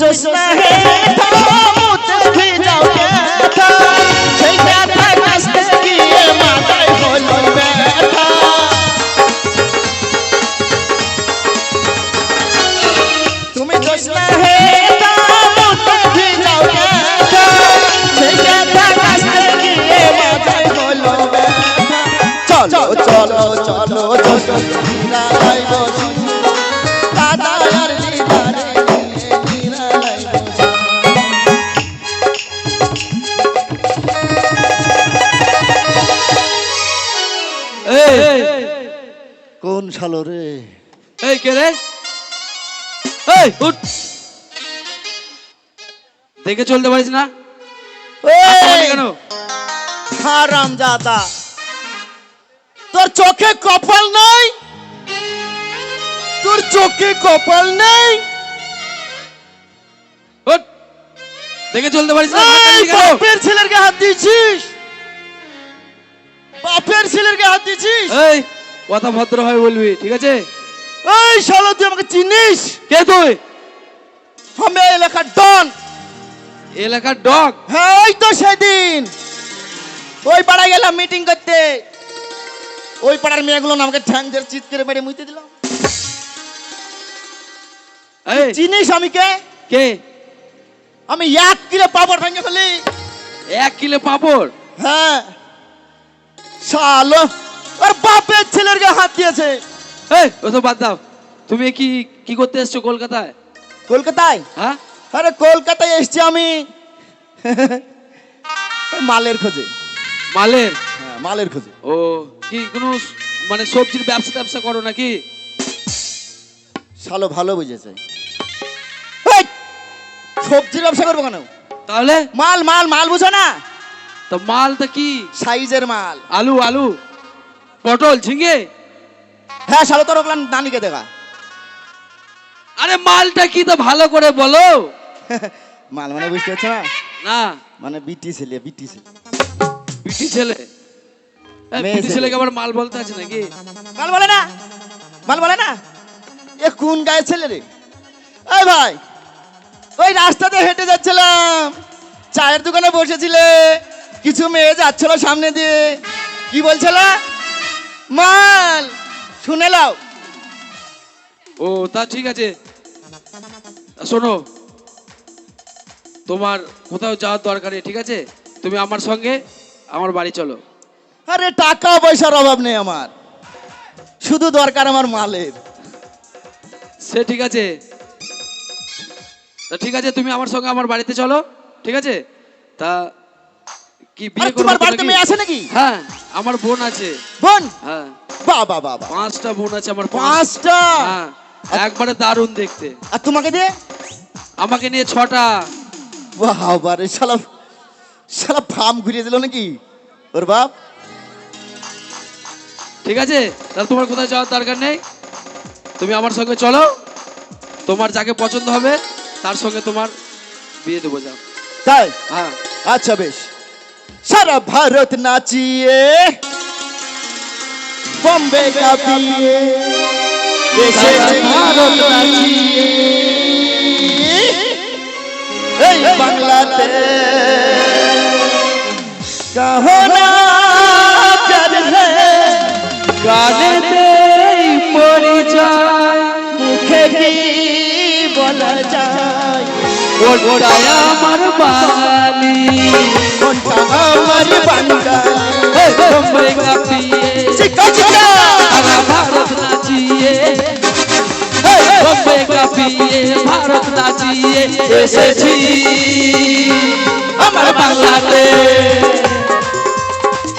জোসনা হে মুতে ভিজাও ব্যথা সেই ব্যথা কাছে গিয়ে মাথায় হলো ব্যথা তুমি জোসনা হে মুতে ভিজাও ব্যথা সেই ব্যথা কাছে গিয়ে মাথায় হলো ব্যথা চলো চলো চলো জোসনা লাইবো দাদা আর দিদারে নিয়ে লাইবো কোন শালো রে এই কে রে এই উঠ দেখে চলতে পারিস না কেন হারামজাদা তোর চোখে কপাল নাই তোর চোখে কপাল নেই উঠ দেখে চলতে পারিস না বাপের ছেলের গায়ে হাত দিয়েছিস বাপের ছেলের গায়ে হাত দিয়েছিস এই কথা ভদ্র হয় বলবি ঠিক আছে এই শালা তুই আমাকে চিনিস কে তুই আমি এই এলাকার ডন এলাকার ডগ হ্যাঁ ওই তো সেদিন ওই পাড়ায় গেলাম মিটিং করতে ওই পাড়ার মেয়েগুলো আমাকে ঠ্যাং ধরে চিৎ করে বেড়ে মুইতে দিলাম এই চিনিস আমি কে কে আমি 1 কিলো পাপড় ভেঙে ফেলি 1 কিলো পাপড় হ্যাঁ শালো আর বাপের ছেলের গায়ে হাত দিয়েছে এই ওসব বাদ দাও তুমি কি কি করতে এসছো কলকাতায় কলকাতায় হ্যাঁ আরে কলকাতায় এসছি আমি মালের খোঁজে মালের হ্যাঁ মালের খোঁজে ও কি কোনো মানে সবজির ব্যবসা করো নাকি শালো ভালো বুঝেছে এই, সবজির ব্যবসা করবো কেন তাহলে মাল মাল মাল বুঝো না তো মালটা কি সাইজের মাল আলু আলু পটল ঝিঙে হ্যাঁ শালো তোর ওগুলা নানিকে দেখা আরে মালটা কি তো ভালো করে বলো মাল মানে বুঝতে পারছো না না মানে বিটি ছেলে বিটি ছেলে বিটি ছেলে মেয়ে বিটি ছেলে। ছেলেকে আবার মাল বলতে আছে নাকি মাল বলে না মাল বলে না এ কোন গায়ের ছেলে রে এই ভাই ওই রাস্তাতে হেঁটে যাচ্ছিলাম চায়ের দোকানে বসেছিলে কিছু মেয়ে যাচ্ছিল সামনে দিয়ে কি বলছিল মাল শুনে লাও ও তা ঠিক আছে শোনো তোমার কোথাও যাওয়ার দরকার নেই ঠিক আছে তুমি আমার সঙ্গে আমার বাড়ি চলো আরে টাকা পয়সার অভাব নেই আমার শুধু দরকার আমার মালের সে ঠিক আছে তা ঠিক আছে তুমি আমার সঙ্গে আমার বাড়িতে চলো ঠিক আছে তা কি বিয়ে আরে তোমার করবে বাড়িতে নাকি? মেয়ে আছে নাকি হ্যাঁ আমার বোন আছে বোন হ্যাঁ বাবা বাবা 5টা বোন আছে আমার 5টা হ্যাঁ একবারে দারুণ দেখতে আর তোমাকে দিয়ে আমাকে নিয়ে 6টা বাবা রে শালা শালা ফার্ম ঘুরিয়ে দিল নাকি ওর বাপ ঠিক আছে তাহলে তোমার কোথায় যাওয়ার দরকার নেই তুমি আমার সঙ্গে চলো তোমার যাকে পছন্দ হবে তার সঙ্গে তোমার বিয়ে দেবো যাও তাই হ্যাঁ আচ্ছা বেশ সারা ভারত নাচিয়ে বম্বে কাঁপিয়ে দেশে ভারত নাচিয়ে এই বাংলাতে কহো না প্যার হে গানেতে পরিচয় মুখে কি বলা যায় ওটাই আমার বাঙালি কোনটা আমার বাঙালি বম্বে কাঁপিয়ে চিকা চিকা সারা ভারত নাচিয়ে বম্বে কাঁপিয়ে ভারত নাচিয়ে এসেছি আমার বাংলাতে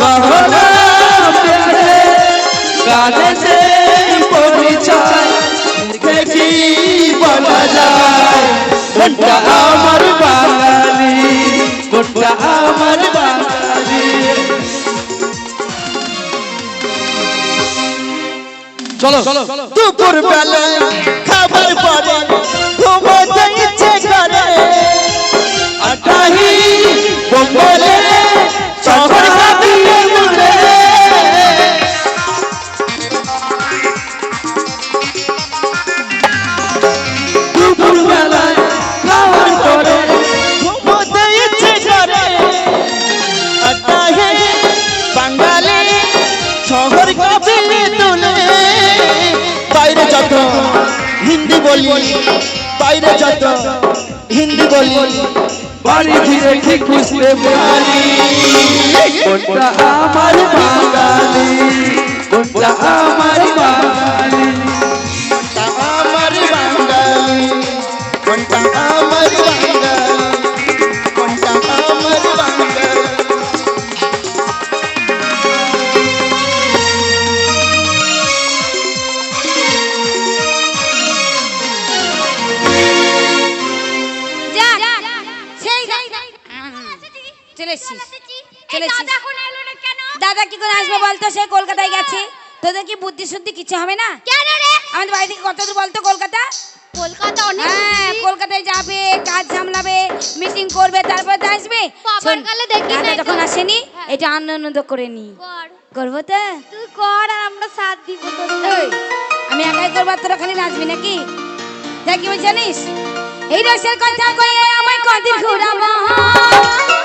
কহো না প্যারে গানেতে পরিচয় মুখে কি বলা যায় কোনটা আমার বাঙালি কোনটা আমার বাঙালি চলো চলো দুপুর বেলা খাবার পরে ঘুমোতে ইচ্ছে করে আটাহি বম্বলে শহর কাঁপিয়ে উঠে দুপুর বেলায় বলি বাইরে যত হিন্দি বলি বাড়ি ফিরে ঠিক বুঝতে পারি কোনটা আমার বাঙালি কোনটা আমার বাঙালি কোনটা আমার বাঙালি কোনটা আমার বাঙালি কোনটা আমার বাঙালি দাদা কি করে আসবো বলতো? সে কলকাতায় গেছে। তোদের কি বুদ্ধি শুদ্ধি কিছু হবে না? কেন রে? আমাদের বাড়ি থেকে কত দূর বলতো কলকাতা? কলকাতা অনেক হ্যাঁ, কলকাতায় যাবে, কাজ সামলাবে, মিটিং করবে, তারপর তো আসবে। বাবার গালে দেখি দাদা নাই তো। যখন আসেনি হ্যাঁ। এটা আনন্দ করে নি। কর করবো তো? তুই কর আর আমরা সাথ দিব তোর। ওই, আমি একাই করবো আর তোরা খালি নাচবি নাকি? দেখ কি বলছি জানিস? এই রসের কথা কয়ে আমায় কদিন ঘুরাবো।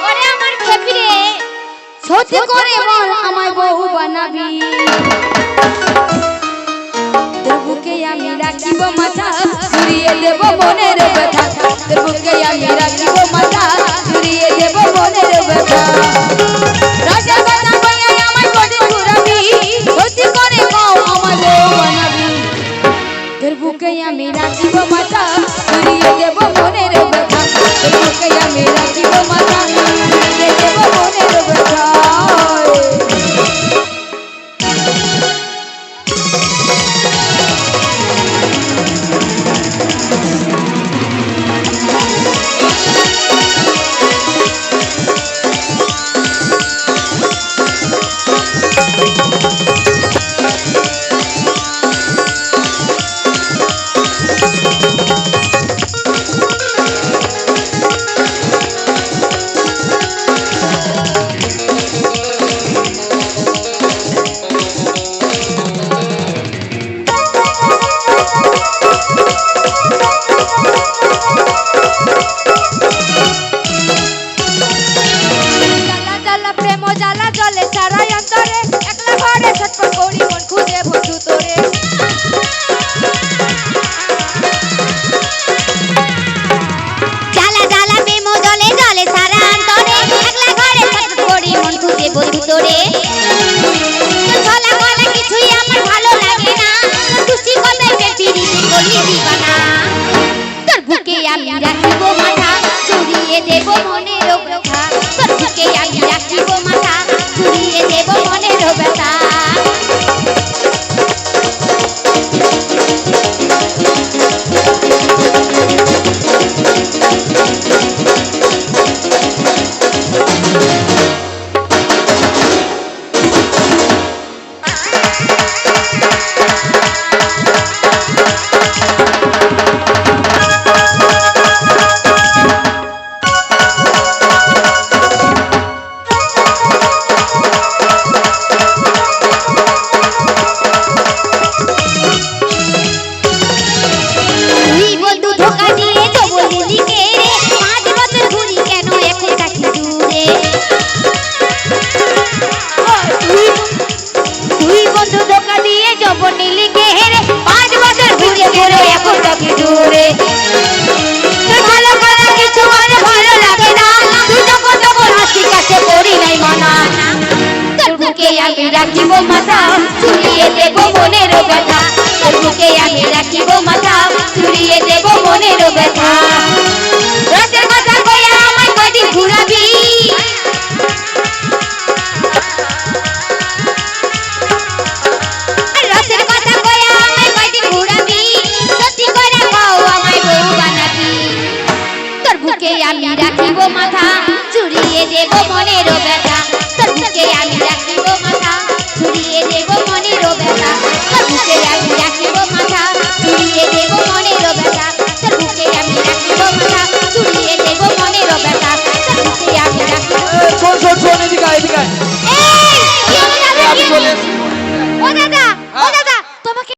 ওরে আমার খেপি রে, সত্যি করে বল আমায় বউ বানাবি। তোর বুকে আমি রাখিব মাথা, ঘুরিয়ে দেব মনের ব্যথা। তোর বুকে আমি রাখিব মাথা, ঘুরিয়ে দেব মনের ব্যথা। রসের কথা কয়ে আমায় কদিন ঘুরাবি, সত্যি করে বল আমায় বউ বানাবি। তোর বুকে আমি রাখিব মাথা, ঘুরিয়ে দেব মনের ব্যথা। তোর বুকে আমি রাখিব মাথা, ঘুরিয়ে দেব মনের ব্যথা। জ্বালা জ্বালা প্রেম জ্বালা জলে সারা অন্তরে, একলা ঘরে ছটফট করি মন খুঁজে বন্ধু তোরে। জ্বালা জ্বালা প্রেম জলে জলে সারা অন্তরে, একলা ঘরে ছটফট করি মন খুঁজে বন্ধু তোরে। চলা বলা কিছুই আমার ভালো লাগে না, দুষ্টি কথায় বেপিরিতে করি দিবানা। তোর বুকে আমি রাখিব মাথা, চুরিয়ে দেব মনের ব্যথা। তোর বুকে আমি রাখিব মাথা, চুরিয়ে দেব মনের ব্যথা। তুই বন্ধু ধোকা দিয়ে ডবল দিলি কে রে, 5 বছর ঘুরি কেন এখন থাকি দূরে। তুই বন্ধু ধোকা দিয়ে ডবল নিলি কে রে, 5 বছর ঘুরে ঘুরে এখন থাকি দূরে। তোর ভালো করা কিছু আর ভালো লাগে না, তুই যখন তখন হাসি কাছে করি নাই মানা। তোর বুকে আমি রাখিব মাথা, চুরিয়ে দেব মনের ব্যথা। তোর বুকে আমি রাখিব মাথা, চুরিয়ে দেব মনের ব্যথা। রাতের কথা কইয়া আমায় কয়দিন ঘুরাবি, রাতের কথা কইয়া আমায় কয়দিন ঘুরাবি। সত্যি করে কও আমায় বউ বানাবি। তোর বুকে আমি রাখিব মাথা, চুরিয়ে দেব মনের ব্যথা।